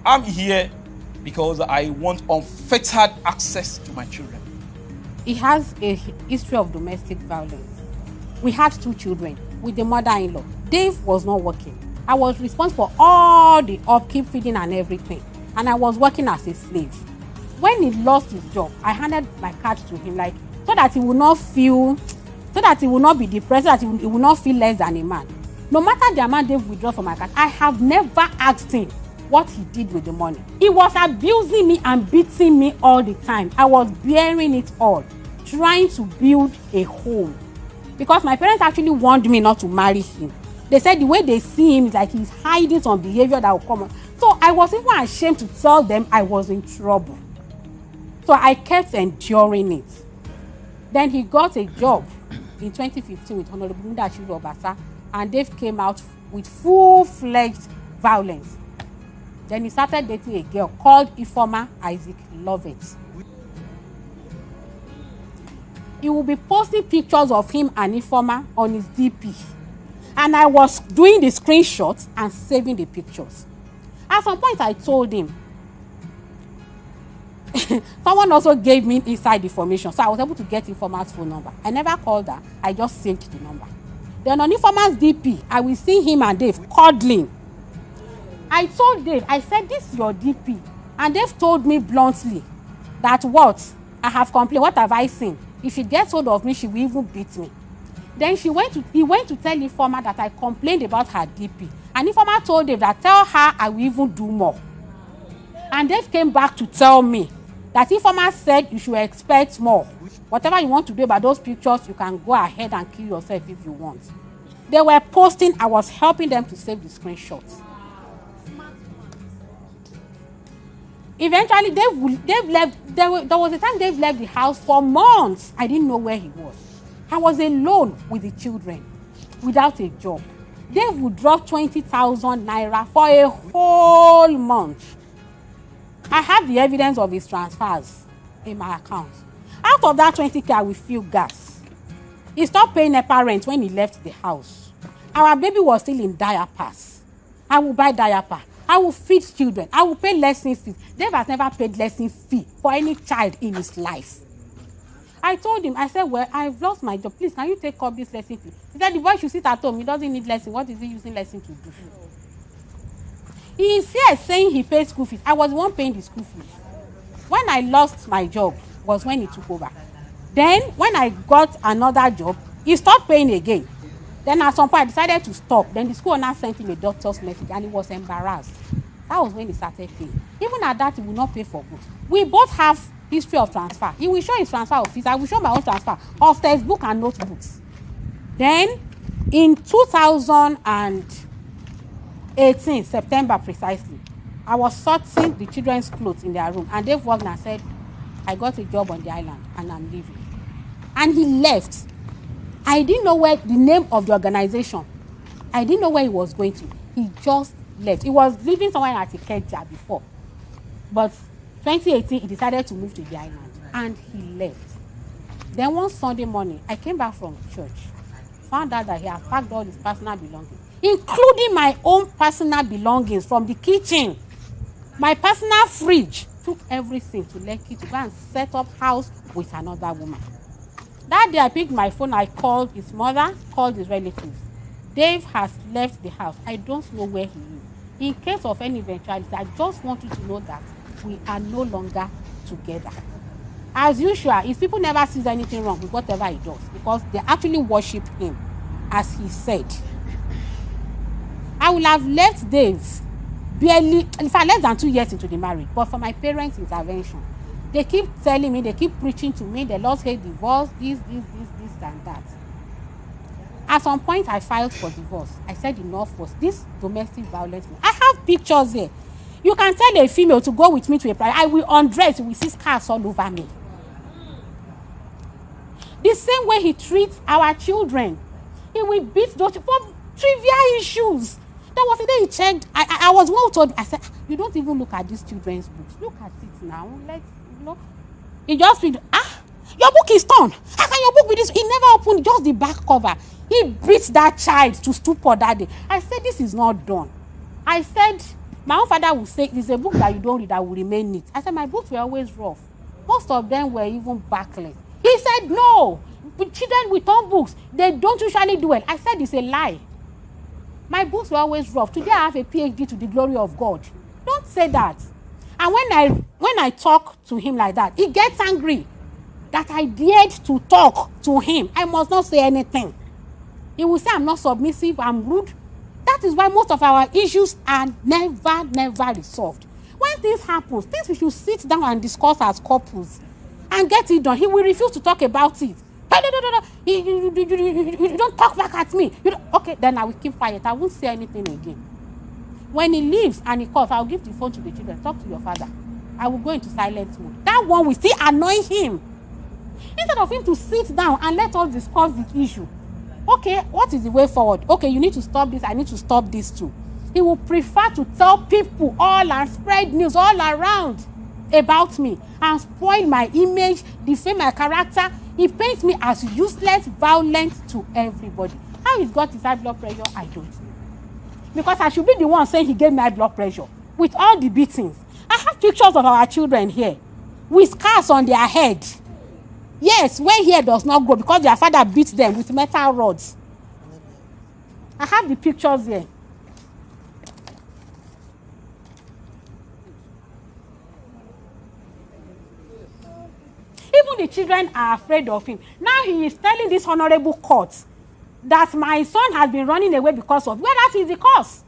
I'm here because I want unfettered access to my children. He has a history of domestic violence. We had 2 children with the mother-in-law. Dave was not working. I was responsible for all the upkeep, feeding and everything. And I was working as a slave. When he lost his job, I handed my card to him, like, so that he would not be depressed, so that he would not feel less than a man. No matter the amount Dave withdraw from my card, I have never asked him what he did with the money. He was abusing me and beating me all the time. I was bearing it all, trying to build a home. Because my parents actually warned me not to marry him. They said the way they see him is like he's hiding some behavior that will come on. So I was even ashamed to tell them I was in trouble. So I kept enduring it. Then he got a job in 2015 with Honorable Mudashiru Obasa, and Dave came out with full-fledged violence. Then he started dating a girl called Ifeoma Isaac Lovett. He will be posting pictures of him and Ifeoma on his DP. And I was doing the screenshots and saving the pictures. At some point, I told him. Someone also gave me inside information, so I was able to get Ifeoma's phone number. I never called her. I just saved the number. Then on Ifeoma's DP, I will see him and Dave cuddling. I told Dave, I said, this is your DP. And Dave told me bluntly that what? I have complained. What have I seen? If she gets hold of me, she will even beat me. Then he went to tell Ifeoma that I complained about her DP. And Ifeoma told Dave that tell her I will even do more. And Dave came back to tell me that Ifeoma said you should expect more. Whatever you want to do about those pictures, you can go ahead and kill yourself if you want. They were posting, I was helping them to save the screenshots. Eventually, Dave left. There was a time Dave left the house for months. I didn't know where he was. I was alone with the children, without a job. Dave would drop 20,000 naira for a whole month. I have the evidence of his transfers in my account. Out of that 20K, I will fill gas. He stopped paying NEPA rent when he left the house. Our baby was still in diapers. I will buy diaper. I will feed children. I will pay lesson fees. Dave has never paid lesson fee for any child in his life. I told him, I said, well, I've lost my job. Please, can you take up this lesson fee? He said, the boy should sit at home. He doesn't need lesson. What is he using lesson to do? He is here saying he pays school fees. I was the one paying the school fees. When I lost my job was when he took over. Then, when I got another job, he stopped paying again. Then at some point, I decided to stop. Then the school owner sent him a doctor's message and he was embarrassed. That was when he started paying. Even at that, he will not pay for books. We both have history of transfer. He will show his transfer of fees. I will show my own transfer of textbook and notebooks. Then, in 2018, September precisely, I was sorting the children's clothes in their room. And Dave walked and said, I got a job on the island and I'm leaving. And he left. I didn't know where the name of the organization. I didn't know where he was going to. He just left. He was living somewhere at Ikeja before. But 2018, he decided to move to the island. And he left. Then one Sunday morning, I came back from church. Found out that he had packed all his personal belongings, including my own personal belongings from the kitchen. My personal fridge. Took everything to Lekki to go and set up house with another woman. That day I picked my phone, I called his mother, called his relatives. Dave has left the house. I don't know where he is. In case of any eventuality, I just want you to know that we are no longer together. As usual, his people never sees anything wrong with whatever he does because they actually worship him, as he said. I would have left Dave barely, in fact, less than 2 years into the marriage, but for my parents' intervention. They keep telling me, they keep preaching to me, the Lord hate divorce, this, and that. At some point, I filed for divorce. I said enough was this domestic violence. I have pictures here. You can tell a female to go with me to a party. I will undress, you will see scars all over me. The same way he treats our children. He will beat those for trivial issues. That was the day he checked. I was well told. I said, you don't even look at these children's books. Look at it now. Let's, you know. He just read, your book is torn. How can your book be this? He never opened just the back cover. He beat that child to stupor that day. I said, this is not done. I said, My own father will say, it's a book that you don't read that will remain neat. I said, my books were always rough. Most of them were even backlit. He said, no, children with own books, they don't usually do it. I said, it's a lie. My books were always rough. Today I have a PhD to the glory of God. Don't say that. And when I talk to him like that, he gets angry that I dared to talk to him. I must not say anything. He will say I'm not submissive, I'm rude. That is why most of our issues are never resolved. When this happens, things we should sit down and discuss as couples and get it done. He will refuse to talk about it. You don't talk back at me. Okay, then I will keep quiet. I won't say anything again. When he leaves and he calls, I will give the phone to the children. Talk to your father. I will go into silent mode. That one will still annoy him. Instead of him to sit down and let us discuss the issue. Okay, what is the way forward? Okay, you need to stop this. I need to stop this too. He will prefer to tell people all and spread news all around about me and spoil my image, defame my character. He paints me as useless, violent to everybody. How he's got his high blood pressure, I don't know. Because I should be the one saying he gave me high blood pressure with all the beatings. I have pictures of our children here with scars on their head. Yes, when hair does not grow because their father beat them with metal rods. I have the pictures here. Even the children are afraid of him. Now he is telling this honorable court that my son has been running away because of, whereas he's the cause.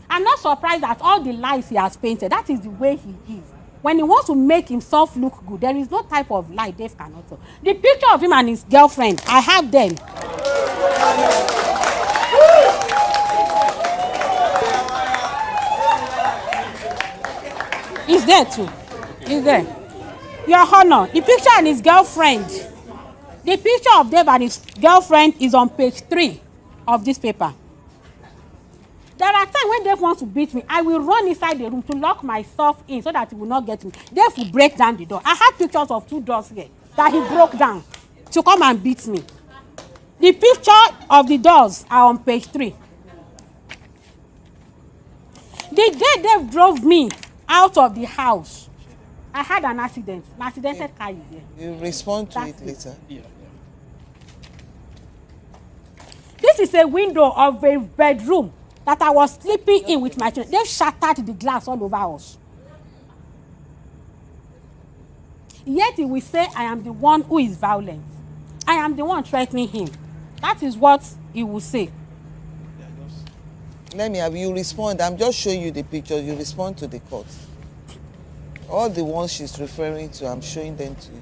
I'm not surprised at all the lies he has painted. That is the way he is. When he wants to make himself look good, there is no type of lie Dave cannot tell. The picture of him and his girlfriend, I have them. He's there too. He's there. Your Honor, the picture and his girlfriend. The picture of Dave and his girlfriend is on page 3 of this paper. There are times when Dave wants to beat me, I will run inside the room to lock myself in so that he will not get me. Dave will break down the door. I have pictures of 2 doors here that he broke down to come and beat me. The picture of the doors are on page 3. The day Dave drove me out of the house, I had an accident. My accidented car is here. You respond to it later. Yeah. This is a window of a bedroom that I was sleeping in with my children. They've shattered the glass all over us. Yet he will say, I am the one who is violent. I am the one threatening him. That is what he will say. Let me have you respond. I'm just showing you the pictures. You respond to the court. All the ones she's referring to, I'm showing them to you.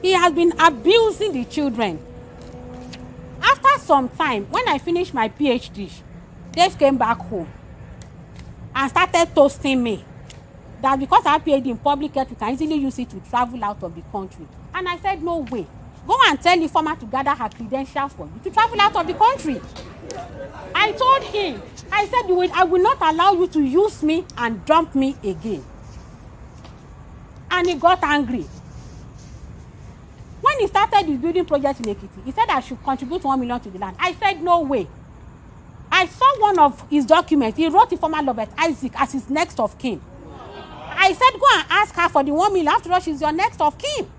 He has been abusing the children. After some time, when I finished my PhD, Dave came back home and started toasting me that because I have PhD in public health, you can easily use it to travel out of the country. And I said, no way. Go and tell the former to gather her credentials for you to travel out of the country. I told him, I said, I will not allow you to use me and dump me again. And he got angry. When he started his building project in Ekiti, he said I should contribute 1 million to the land. I said, no way. I saw one of his documents. He wrote the former Lovett Isaac as his next of kin. I said, go and ask her for the 1 million. After all, she's your next of kin.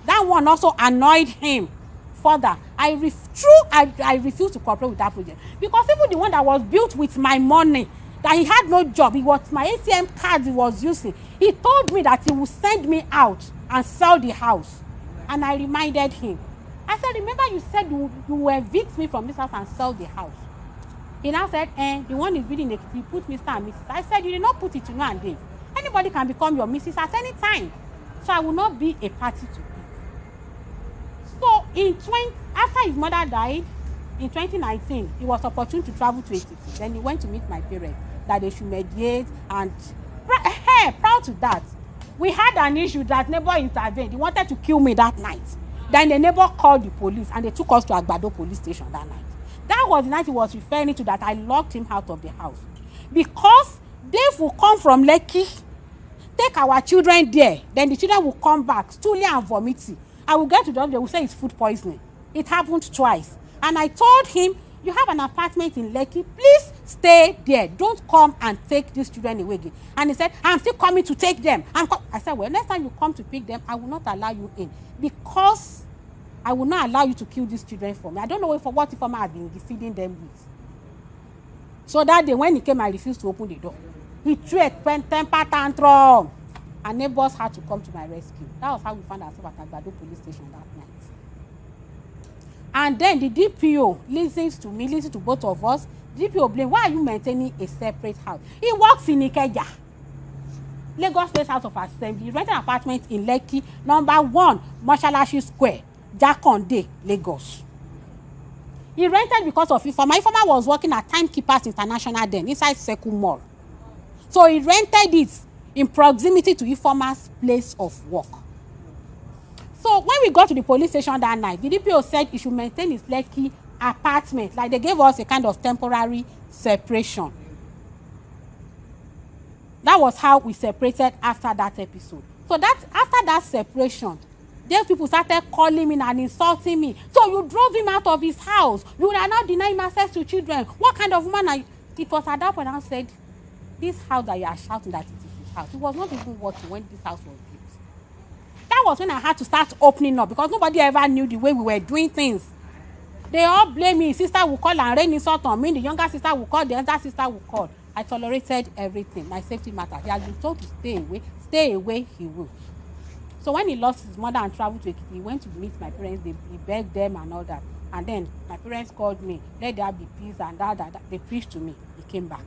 That one also annoyed him further. I refused to cooperate with that project. Because even the one that was built with my money, that he had no job, it was my ATM card he was using. He told me that he would send me out and sell the house. And I reminded him. I said, remember you said you will evict me from this house and sell the house. He now said, the one is building it, you put Mr. and Mrs. I said, you did not put it to no and Dave. Anybody can become your Mrs. at any time. So I will not be a party to it. So after his mother died, in 2019, he was opportune to travel to Ekiti. Then he went to meet my parents that they should mediate and proud to that. We had an issue that neighbor intervened. He wanted to kill me that night. Then the neighbor called the police and they took us to Agbado police station that night. That was the night he was referring to that I locked him out of the house. Because Dave will come from Lekki, take our children there, then the children will come back, stooling and vomiting. I will get to the doctor, they will say it's food poisoning. It happened twice. And I told him, you have an apartment in Lekki, please stay there. Don't come and take these children away again. And he said, I'm still coming to take them. I said, well, next time you come to pick them, I will not allow you in, because I will not allow you to kill these children for me. I don't know for what informer has been feeding them with. So that day when he came, I refused to open the door. He threw a temper tantrum. And neighbors had to come to my rescue. That was how we found ourselves at Agbado police station that night. And then the DPO listens to both of us. The DPO blamed, why are you maintaining a separate house? He works in Ikeja, Lagos State House of Assembly. He rented an apartment in Lekki, number 1, Mashalashi Square, Jakonde, Lagos. He rented because of Ifoma. Ifoma was working at Timekeepers International then, inside Seku Mall. So he rented it in proximity to Ifoma's place of work. So when we got to the police station that night, the DPO said he should maintain his Lekki apartment. Like they gave us a kind of temporary separation. That was how we separated after that episode. So that after that separation, then people started calling me and insulting me. So you drove him out of his house. You are not denying him access to children. What kind of man are you? It was at that point I said, this house that you are shouting that it is his house, it was not even working when this house was built. That was when I had to start opening up, because nobody ever knew the way we were doing things. They all blame me. Sister will call and rain insult on me. The younger sister will call, the elder sister will call. I tolerated everything. My safety matter. He has been told to stay away. Stay away, he will. So when he lost his mother and traveled to Ekiti, he went to meet my parents. He begged them and all that. And then my parents called me. Let there be peace and that. They preached to me. He came back.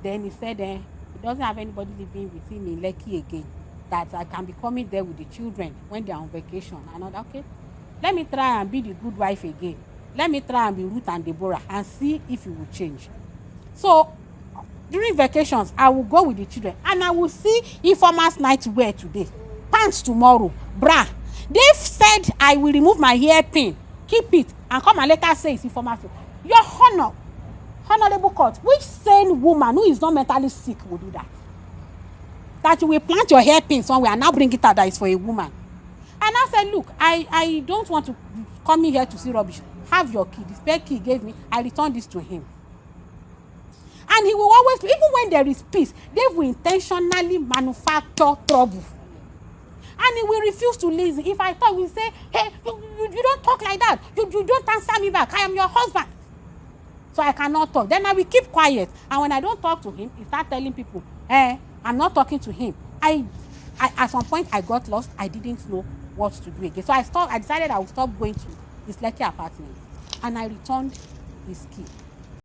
Then he said he doesn't have anybody living with him in Lekki again. That I can be coming there with the children when they are on vacation. And all that. Okay, let me try and be the good wife again. Let me try and be Ruth and Deborah and see if it will change. So during vacations, I will go with the children and I will see informers night wear today, pants tomorrow, bra. They've said I will remove my hairpin, keep it, and come and later say it's informers. Your honor, honorable court, which sane woman who is not mentally sick will do that? That you will plant your hairpin somewhere and now bring it out that is for a woman. And I said, look, I don't want to come in here to see rubbish. Have your key. The spare key he gave me, I returned this to him. And he will always, even when there is peace, they will intentionally manufacture trouble. And he will refuse to listen. If I talk, he will say, hey, you don't talk like that. You don't answer me back. I am your husband. So I cannot talk. Then I will keep quiet. And when I don't talk to him, he starts telling people, I'm not talking to him. At some point, I got lost. I didn't know what to do again. So I decided I would stop going to his Lekki apartment. And I returned his key.